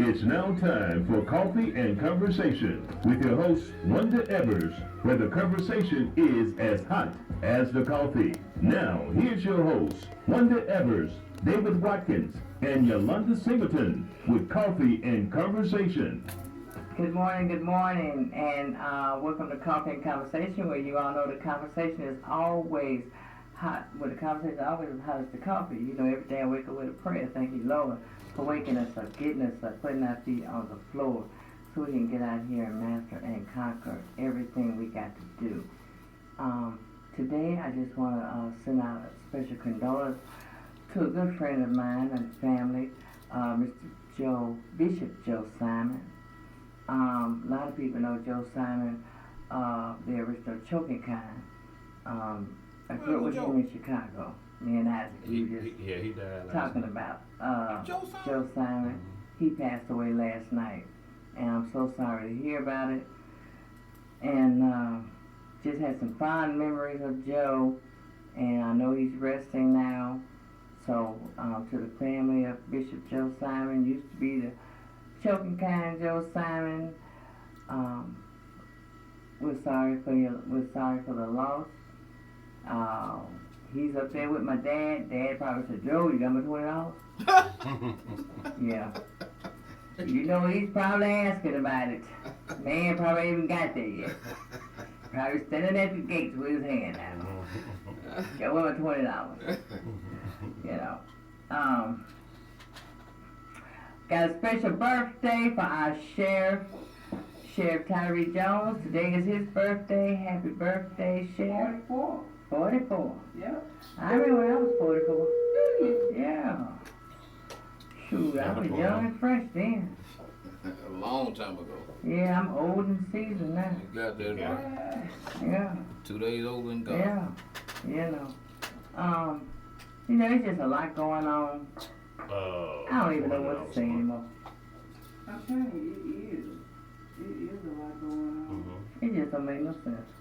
It's now time for Coffee and Conversation with your host, Wanda Evers, where the conversation is as hot as the coffee. Now, here's your hosts, Wanda Evers, David Watkins, and Yolanda Singleton with Coffee and Conversation. Good morning, and welcome to Coffee and Conversation, where you all know the conversation is always hot. Well, the conversation is always as hot as the coffee. You know, every day I wake up with a prayer. Thank you, Lord, for waking us up, getting us up, putting our feet on the floor, so we can get out here and master and conquer everything we got to do. Today, I just want to send out a special condolence to a good friend of mine and family, Mr. Bishop Joe Simon. A lot of people know Joe Simon, the original choking kind. I grew up with him in Chicago. Me and Isaac, he died talking about Joe Simon. He passed away last night, and I'm so sorry to hear about it. And just had some fond memories of Joe, and I know he's resting now. So to the family of Bishop Joe Simon, used to be the choking kind Joe Simon. We're sorry for the loss. He's up there with my dad. Dad probably said, "Joe, you got me $20?" Yeah. You know he's probably asking about it. Man probably even got there yet. Probably standing at the gates with his hand out. Got me my $20. You know. Got a special birthday for our Sheriff Tyree Jones. Today is his birthday. Happy birthday, Sheriff. 44. Yep. I remember when I was 44. Yeah. Shoot, I was young and fresh then. A long time ago. Yeah, I'm old and seasoned now. You got that right. Yeah. 2 days older than God. Yeah. You know, it's just a lot going on. I don't even know what to say anymore. I'm telling you, it is a lot going on. It just don't make no sense.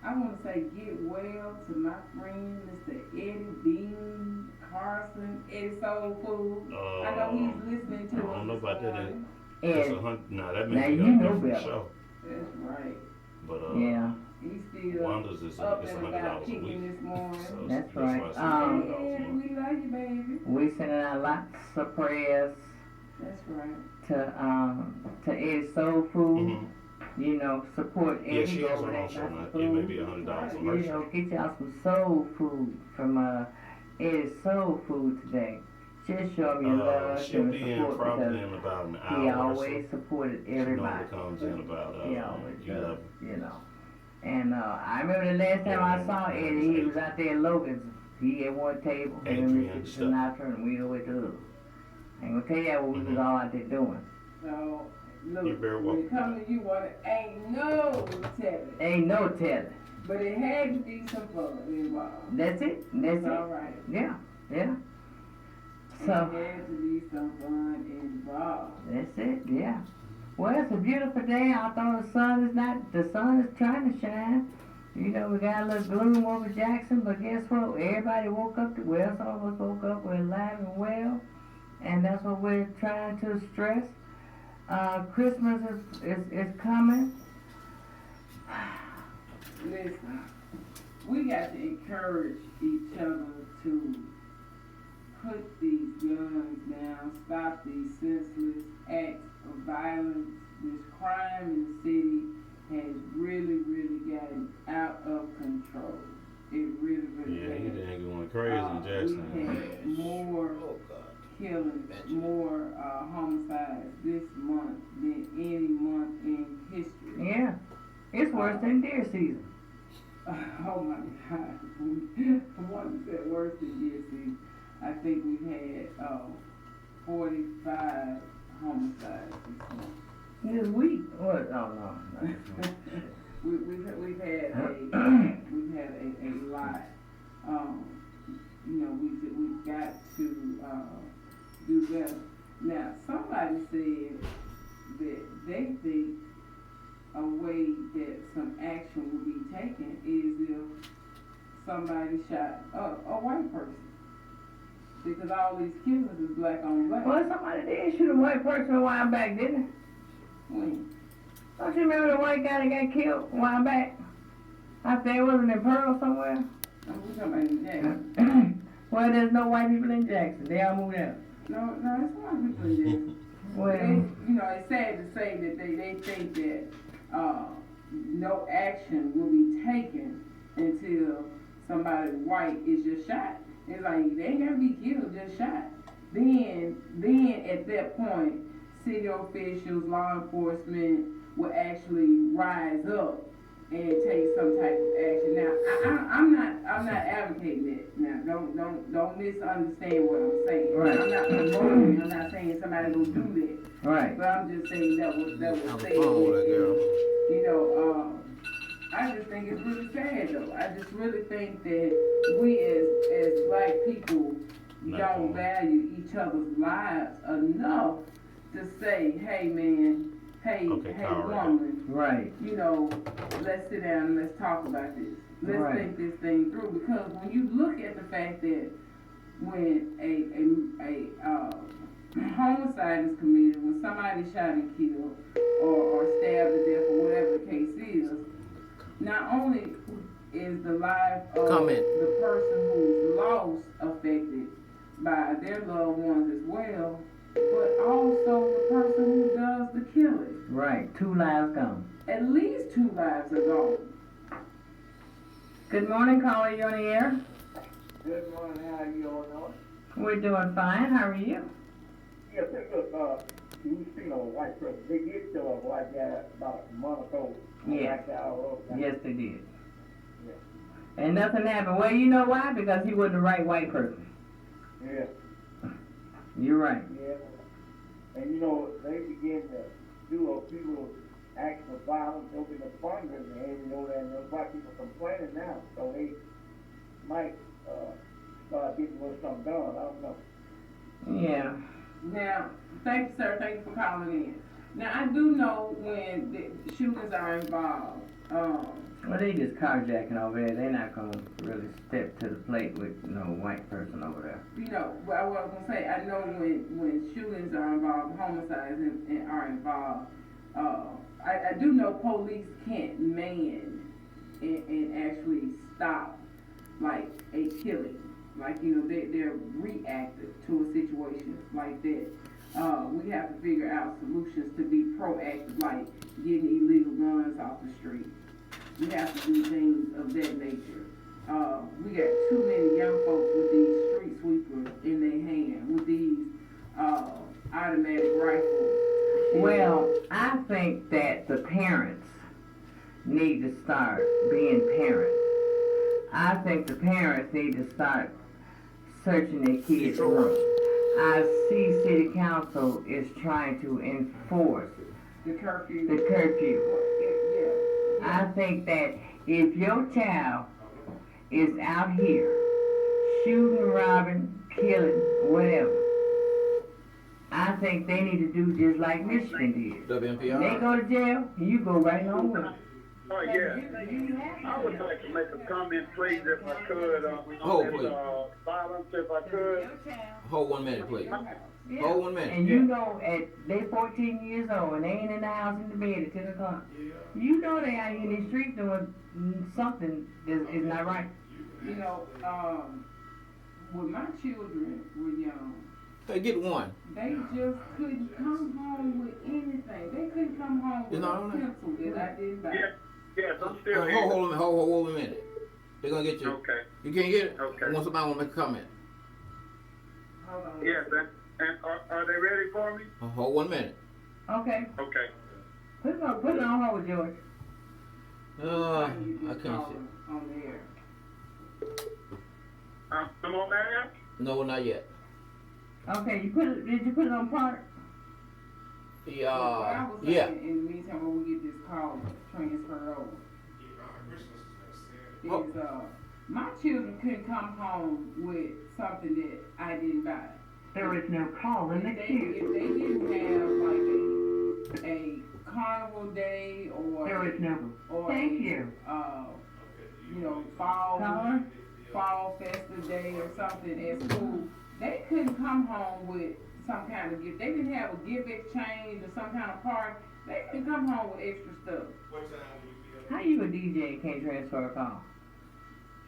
I want to say get well to my friend, Mr. Eddie Bean Carson, Eddie Soul Food. I know he's listening to us. I don't know about that. And No, that now means you you know got a different better. show. That's right. But yeah. He's still Wanda's is up it's and $100 about a kicking week. this morning. So That's why right. I said $100 a And month. we love you, baby. We sending out lots of prayers That's right. to Eddie's Soul Food. You know, support Eddie. Yeah, she has over her there, own show now. food. It may be $100 on her You know, show. get y'all some soul food from Eddie's Soul Food today. Just show him your love She'll and be in support probably because in about an hour. he or so. always supported She everybody. normally comes in about He always 11. does, you know. And I remember the last time I saw Eddie, he was out there in Logan's. He at one table, and Adrian Mr. stuff. Sinatra, and we over at the other. I ain't gonna tell you what we was all out there doing. So, look, You're very when welcome. it comes to you, ain't no telling. Ain't no telling. But it had to be some fun involved. That's it. That's All it. right. Yeah. It So had to be some fun involved. that's it. Yeah. Well, it's a beautiful day. Although the sun is trying to shine. You know, we got a little gloom over Jackson, but guess what? Everybody woke up. Some of us woke up. We're alive and well, and that's what we're trying to stress. Christmas is coming. Listen, we got to encourage each other to put these guns down, stop these senseless acts of violence. This crime in the city has really, really gotten out of control. It really, really Yeah, he has. didn't going crazy in Jackson. We had more killings, more homicides this month than any month in history. Yeah. It's worse than deer season. Oh my God. One said worse than deer season. I think we've had 45 homicides this month. This week? What? Oh no. we've had a lot. You know, we've got to do better. Now, somebody said that they think a way that some action will be taken is if somebody shot a white person. because all these killers is black on black. Well, somebody did shoot a white person a while back, didn't When? they? Don't you remember the white guy that got killed a while back? I think it wasn't in Pearl somewhere. We talking about in Jackson. Well, there's no white people in Jackson. They all moved out. No, it's a lot of people in Jackson. Well, It's sad to say that they think that no action will be taken until somebody white is just shot. It's like they ain't gotta be killed, just shot. Then at that point, city officials, law enforcement will actually rise up and take some type of action. Now, I'm not advocating it. Now, don't misunderstand what I'm saying. Right. I'm not promoting. I'm not saying somebody will do that. right. But I'm just saying that was Have said. a phone with that girl. You know, I just think it's really sad though. I just really think that we as black people don't value each other's lives enough to say, hey man, hey woman, Right. you know, let's sit down and let's talk about this. Let's think this thing through. Because when you look at the fact that when a homicide is committed, when somebody's shot and killed or stabbed to death or whatever the case is, not only is the life of the person who's lost affected by their loved ones as well, but also the person who does the killing. Right. 2 lives gone. At least 2 lives are gone. Good morning, caller. You on the air? Good morning, how you all doing? We're doing fine. How are you? Yeah, look, you seen a white person. They did kill a white guy about a month ago. Yes. Yeah. Yes, they did. Yeah. And nothing happened. Well, you know why? Because he wasn't the right white person. Yeah. You're right. Yeah. And you know, they begin to do people acts of violence, open the funders, and you know, and there's white people complaining now. So they might start getting something done. I don't know. Yeah. Now, thank you, sir. Thank you for calling in. Now, I do know when the shootings are involved. Well, they just carjacking over there. They're not going to really step to the plate with no white person over there. You know, what I was going to say, I know when shootings are involved, homicides are involved, I do know police can't man and actually stop, like, a killing. Like, you know, they're reactive to a situation like that. We have to figure out solutions to be proactive, like getting illegal guns off the street. We have to do things of that nature. We got too many young folks with these street sweepers in their hand, with these automatic rifles. Well, I think that the parents need to start being parents. I think the parents need to start searching their kids' room. I see city council is trying to enforce The curfew. the curfew. Yeah. I think that if your child is out here shooting, robbing, killing, whatever, I think they need to do just like Michigan did. WMPR. They go to jail, you go right along with them. Oh, yeah. I would like to make a comment, please, if I could, Oh, on please. this violence, if I could. Hold 1 minute, please. Yeah. Hold 1 minute. And you know, they 14 years old and they ain't in the house in the bed at 10 o'clock. You know they out here in the street doing something that is not right. You know, when my children were young, Hey, get one. they just couldn't come home with anything. They couldn't come home with It's not a on there? pencil that I didn't buy. Yes, I'm still here. Hold a minute. They're gonna get you. Okay. You can't get it? Okay. I want somebody want to make a comment. Hold on. Yes, and are they ready for me? Hold 1 minute. Okay, Okay. put it on hold, George. I You can't just call see. them on the air. I'm on there? No, not yet. Okay, did you put it on part? What I Yeah. was Yeah. saying in the meantime, when we get this call transferred over, Oh. is my children couldn't come home with something that I didn't buy. There is no call in the If they queue. didn't have like a carnival day or There is no. or Thank a, you. you know, fall Caller? festive day or something at school, they couldn't come home with some kind of gift. They didn't have a gift exchange or some kind of party. They couldn't come home with extra stuff. How you a DJ and can't transfer a call?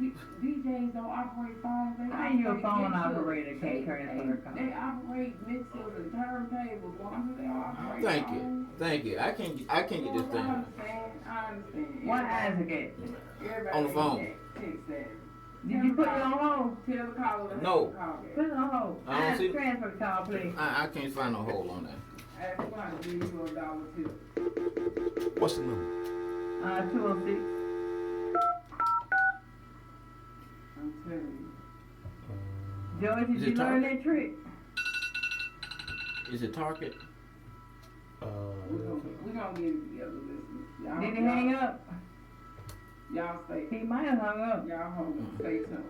DJs don't operate phones. They How you a operate phone mixers. operator can't transfer a call? They operate mixers and turntables. One they operate Thank you. phones. Thank you. I can't get this I thing. understand. What Isaac at? Everybody On the phone. Tech savvy. Did you put it on hold? Tell the caller to No. call back. Put it on hold. I don't see- Transfer the call, please. I can't find no hole on that. Ask one to give you $1 tip. What's the number? 206. I'm telling you. George, Is did it you learn Target? that trick? Is it Target? We gonna get it together, listen. Y'all, Did he hang up? Y'all stay. He might have hung up. Y'all hold. Stay tuned.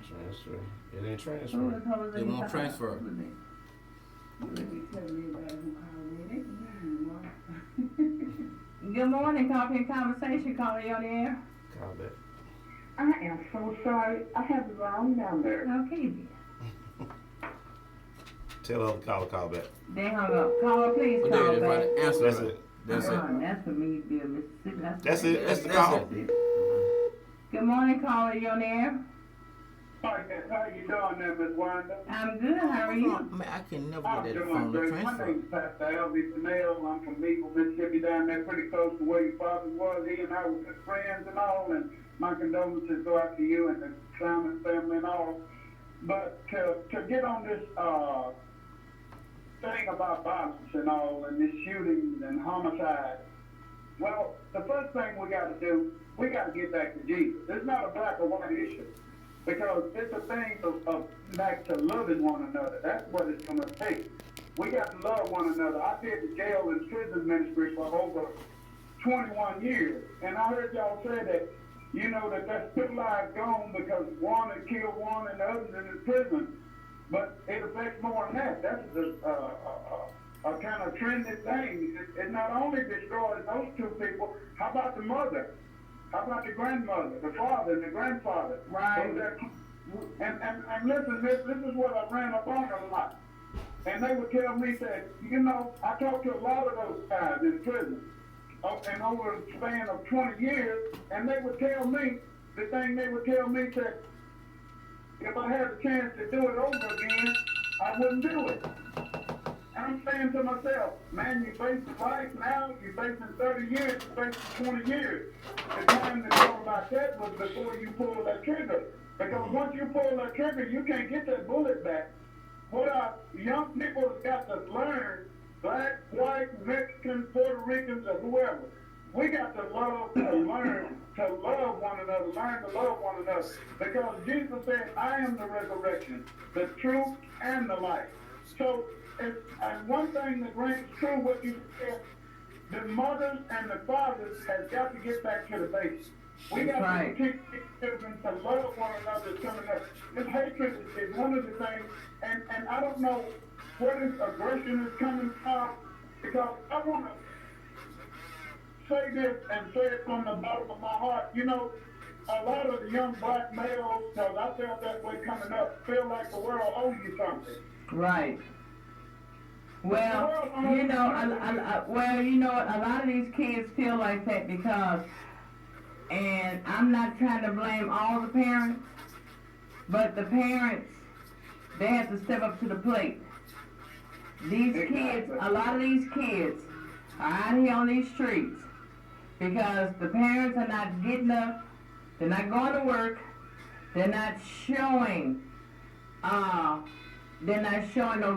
Transfer. It ain't Who transfer. the hell is They he won't talking transfer. about? Who is it? You let me tell everybody who called in. They can hear you, man. Good morning, Coffee and Conversation. Calling you on the air. Call back. I am so sorry. I have the wrong number. Okay, then. Tell her to call back. They hung up. Call her, please But call there it is, back. right? Answer That's it. it. That's it. That's for me to be a Mississippi. That's it. That's the That's call. it. Good morning, caller. You on the air? Hi, how you doing there, Miss Wanda? I'm good. How are you? Man, I can never I'm get that doing phone to great. My transfer. name's Pastor Elvis Chanel. I'm from Meagle, Mississippi, down there pretty close to where your father was. He and I were good friends and all, and my condolences go out to you and the Simon family and all. But to get on this thing about violence and all, and this shootings and homicide, well, the first thing we got to do, we got to get back to Jesus. It's not a black or white issue. Because it's a thing of back to loving one another. That's what it's going to take. We got to love one another. I did the jail and prison ministry for over 21 years. And I heard y'all say that, you know, that that's 2 lives gone because one had killed one and the other's in the prison. But it affects more than that. That's a kind of trendy thing. It not only destroys those 2 people, how about the mother? How about the grandmother, the father, and the grandfather? Right. And listen, this is what I ran up on a lot. And they would tell me that, you know, I talked to a lot of those guys in prison, and over a span of 20 years, and they would tell me, the thing they would tell me that if I had a chance to do it over again, I wouldn't do it. I'm saying to myself, man, you face life now, you're facing 30 years, you're facing 20 years. The time to go about that was before you pull that trigger. Because once you pull that trigger, you can't get that bullet back. What our young people have got to learn, black, white, Mexican, Puerto Ricans, or whoever, we got to learn to love one another, learn to love one another. Because Jesus said, I am the resurrection, the truth, and the life. So, and one thing that rings true, what you said, the mothers and the fathers has got to get back to the basics. We got Right. to teach children to love one another. This hatred is one of the things, and I don't know where this aggression is coming from, because I want to say this and say it from the bottom of my heart. You know, a lot of the young black males, because I felt that way coming up, feel like the world owes you something. Right. Well, you know, a lot of these kids feel like that because, and I'm not trying to blame all the parents, but the parents, they have to step up to the plate. These kids, a lot of these kids are out here on these streets because the parents are not getting up, they're not going to work, they're not showing no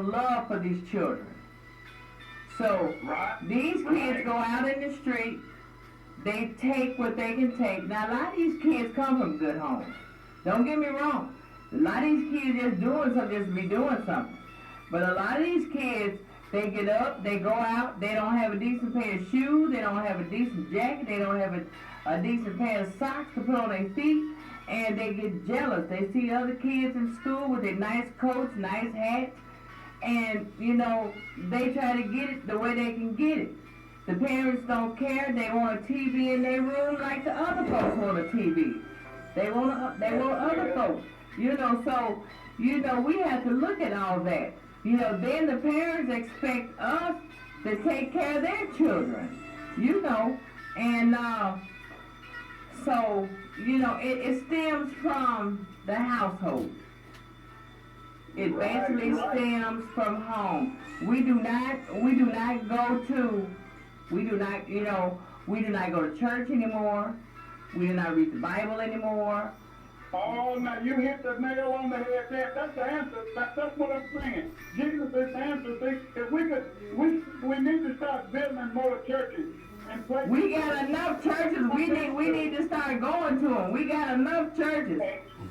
love for these children. So these kids go out in the street, they take what they can take. Now a lot of these kids come from good homes. Don't get me wrong. A lot of these kids just doing something, just be doing something. But a lot of these kids, they get up, they go out, they don't have a decent pair of shoes, they don't have a decent jacket, they don't have a decent pair of socks to put on their feet, and they get jealous. They see other kids in school with their nice coats, nice hats, and, you know, they try to get it the way they can get it. The parents don't care. They want a TV in their room like the other folks want a TV. They want other folks You know, so, you know, we have to look at all that. You know, then the parents expect us to take care of their children, you know, and so, you know, it stems from the household. It basically stems from home. We do not go to, we do not go to church anymore. We do not read the Bible anymore. Oh, now you hit the nail on the head there. That's the answer. That's what I'm saying. Jesus is the answer. See, if we need to start building more churches and places. We got enough churches. We need to start going to them. We got enough churches.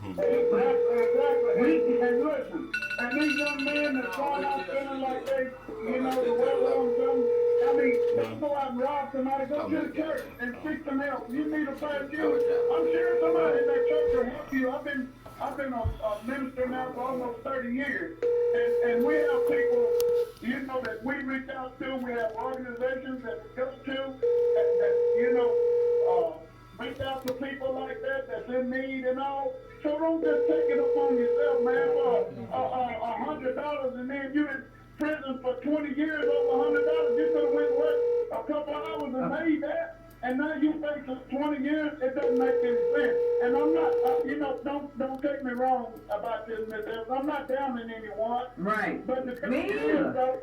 Exactly. And listen, and these young men that's going out feeling like they, you know, the well on something. I mean, they go out and rob somebody, go to the church and seek some help. You need a prayer too. I'm sure somebody in that church will help you. I've been a minister now for almost 30 years. And we have people, you know, that we reach out to. We have organizations that we go to that you know, reach out to people like that that's in need and all. So don't just take it upon yourself, man, for $100 and then you in prison for 20 years over $100. You could have went work a couple of hours and made that, and now you face 20 years. It doesn't make any sense. And I'm not, you know, don't take me wrong about this, Miss Evans. I'm not downing anyone. Right. But the thing is, though,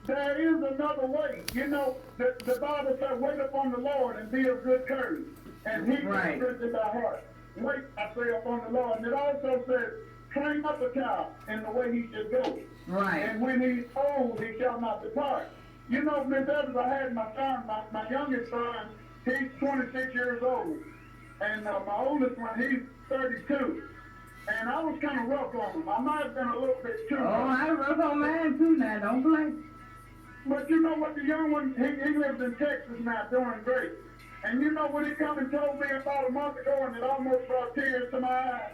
there is another way. You know, the Bible says, wait upon the Lord and be of good courage, and He will strengthen thy heart. Wait, I say, upon the Lord. And it also says, train up a child in the way he should go. Right. And when he's old, he shall not depart. You know, Miss Evans, I had my son, my youngest son, he's 26 years old. And my oldest one, he's 32. And I was kind of rough on him. I might have been a little bit too rough. Oh, I rough on mine too now, don't blame. But you know what, the young one, he lives in Texas now, doing great. And you know what he come and told me about a month ago, and it almost brought tears to my eyes.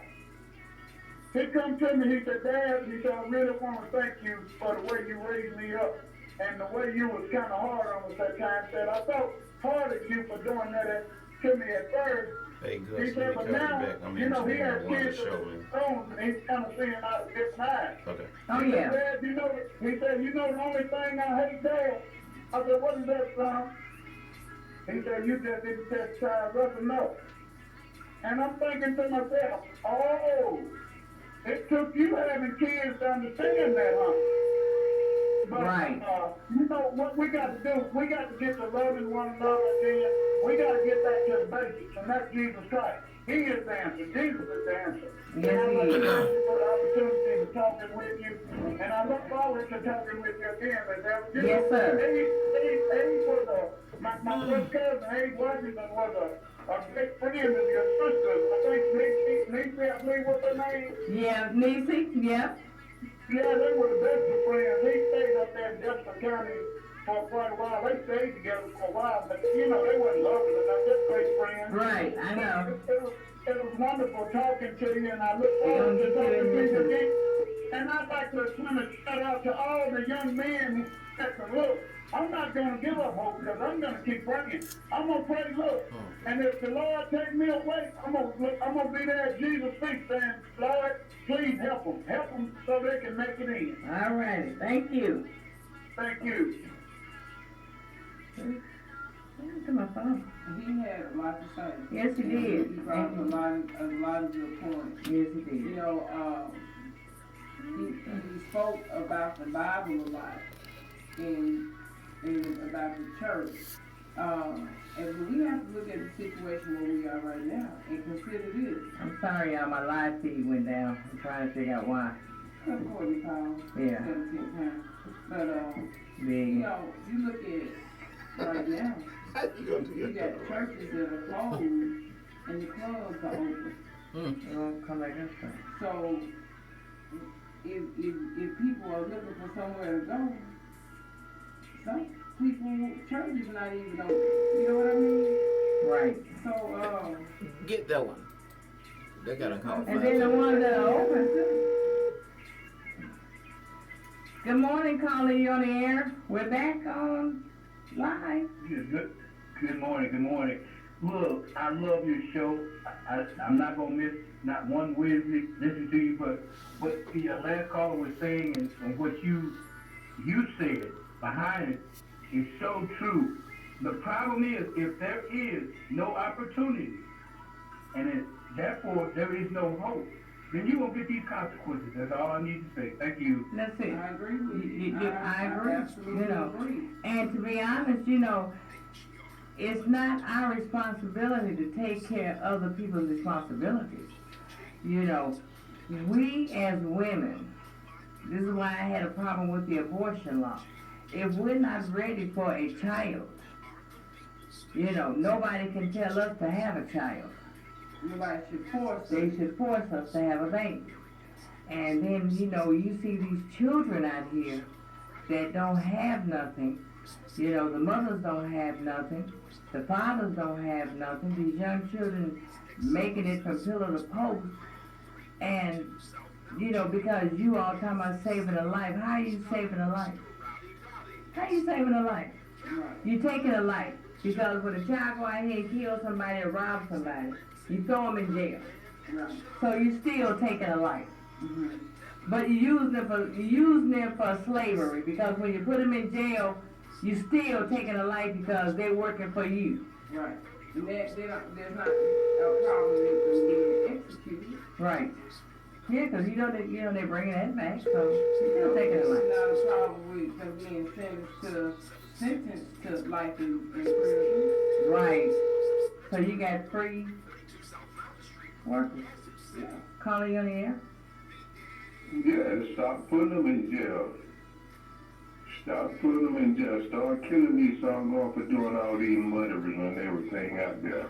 He come to me, he said, Dad, he said, I really want to thank you for the way you raised me up and the way you was kind of hard on us that time. Said, I felt hard at you for doing that to me at first. Hey, good. He said, but now, you know, he has kids of his own, and he's kind of seeing out of different eyes. Okay. Oh, He yeah. said, he said, you know the only thing I hate, Dad? I said, what is that, son? He said, you just didn't test child rough enough. And I'm thinking to myself, oh, it took you having kids to understand that, huh? But, right. You know, what we got to do, we got to get to loving one another again. We got to get back to the basics, and that's Jesus Christ. He is the answer. Jesus is the answer. Yes, and I he is. thank you for the opportunity to talking with you, and I look forward to talking with you again, Ms. Evans. You Yes, know, sir. Abe was my first cousin, Abe Washington, was a great friend of your sister's. I think Niecy, I believe was her name. Yeah, Niecy, yeah. Yeah, they were the best of friends. They stayed up there in Jefferson County for quite a while. They stayed together for a while, but you know, they weren't lovers enough. Just great friends. Right, I know. It was wonderful talking to you, and I look forward to talking to you again. And I'd like to kind of shout out to all the young men who said, look, I'm not going to give up hope because I'm going to keep praying. I'm going to pray, look. And if the Lord take me away, I'm going to be there at Jesus' feet saying, Lord, please help them. Help them so they can make it in. All righty, thank you. Thank you. To my phone. He had a lot to say. Yes, he did. He brought up a lot of good points. Yes, he did. You know, he spoke about the Bible a lot and about the church. And we have to look at the situation where we are right now and consider this. I'm sorry, y'all, my live feed went down. I'm trying to figure out why. Of course, we call Yeah. 17 times. But, you Big. know, you look at right now, How you gonna do you that? got churches that are closed and the clubs are open. It'll come back this way. So, if people are looking for somewhere to go, some people, church is not even open. You know what I mean? Right. So, Get that one. They got a call. And then the ones that are open too. Good morning, caller. You on the air? We're back on live. Yes, good morning, good morning. Look, I love your show. I'm not gonna miss not one Wednesday listen to you, but what your last caller was saying and what you said behind it is so true. The problem is if there is no opportunity and therefore there is no hope, then you won't get these consequences. That's all I need to say. Thank you. That's it. I agree with you. I agree. Absolutely You know, agree. and to be honest, you know, it's not our responsibility to take care of other people's responsibilities. You know, we as women, this is why I had a problem with the abortion law. If we're not ready for a child, you know, nobody can tell us to have a child. Nobody should force They it. should force us to have a baby. And then, you know, you see these children out here that don't have nothing. You know, the mothers don't have nothing. The fathers don't have nothing. These young children making it from pillar to post. And, you know, because you all talking about saving a life. How are you saving a life? How are you saving a life? Right. You taking a life. Because when a child go out here and kill somebody or rob somebody, you throw them in jail. Right. So you still taking a life. Mm-hmm. But you using them for slavery, because when you put them in jail, you still taking a life because they're working for you. Right. And there's not a problem with them being executed. Right. Yeah, because you know they're bringing that back, so you're still taking a life. There's not a problem with them being sentenced to life in prison. Right. So you got free workers. Yeah. Calling you on the air? Yeah, stop putting them in jail. Stop putting them in jail. Start killing these some going for doing all these murderers and everything out there.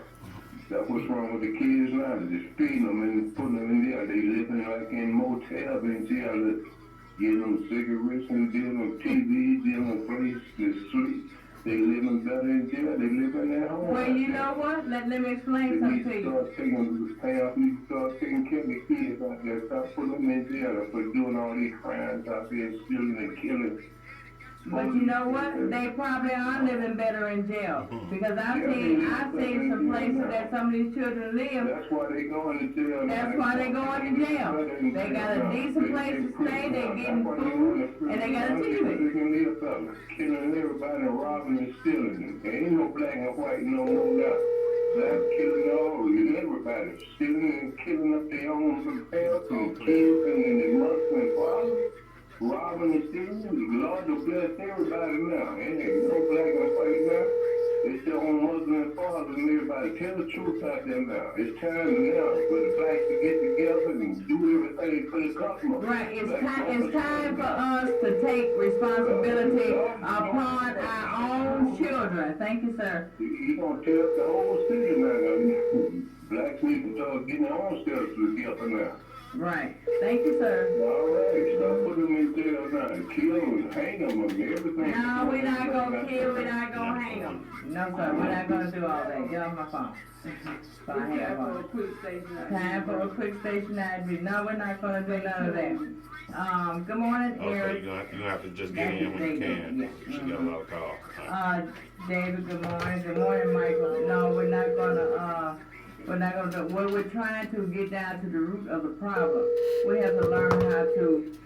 That's what's wrong with the kids now. They're just feeding them and putting them in jail. They living like in motels in jail, getting them cigarettes and giving them TV, giving them place to sleep. They living better in jail. They living at home. Well, you know what? Let me explain something to you. We start taking care of the kids out there. Stop putting them in jail for doing all these crimes out there, stealing and killing. But you know what? They probably are living better in jail. Because I've seen some places that some of these children live. That's why they going to jail. That's why they going to jail. They got a decent place to stay, they getting food, and they got a TV. Killing everybody and robbing and stealing. There ain't no black and white no more now. Black killing all, everybody. Stealing and killing up their own parents and kids and their mothers and fathers. Robbing and stealing, the Lord will bless everybody now. Ain't no black and white now. It's their own mothers and fathers and everybody. Tell the truth out there now. It's time now for the blacks to get together and do everything for the customer. Right, it's time for us to take responsibility upon our own children. Thank you, sir. He gonna tell the whole city now. Blacks need to start getting their own selves together now. Right. Thank you, sir. All right, stop putting them in jail now. Kill them, hang them, and everything. No, we're not gonna kill, we're not gonna hang them. No, sir, we're not gonna do all that. Get off my phone. So I hang For a up. quick station. Time for a quick station ID. No, we're not gonna do none of that. Good morning, Okay, Eric. you're gonna have to just get in when you can. She got a lot of calls. David, good morning. Good morning, Michael. No, we're not gonna do, well, we're trying to get down to the root of the problem. We have to learn how to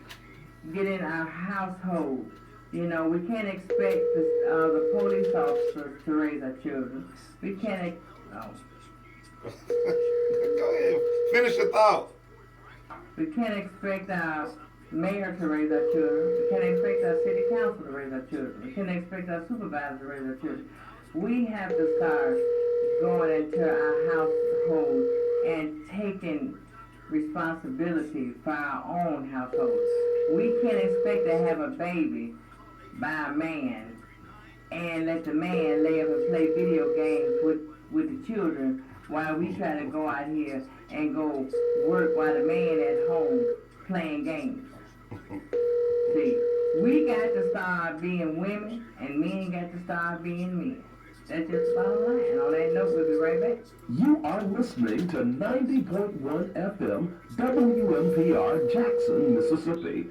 get in our household. You know, we can't expect the police officers to raise our children. We can't, Go ahead, finish your thought. we can't expect our mayor to raise our children. We can't expect our city council to raise our children. We can't expect our supervisor to raise our children. We have to start going into our household and taking responsibility for our own household. We can't expect to have a baby by a man and let the man lay up and play video games with the children while we try to go out here and go work while the man at home playing games. See, we got to start being women and men got to start being men. That's just the bottom line. And on that note, we'll be right back. You are listening to 90.1 FM WMPR Jackson, Mississippi.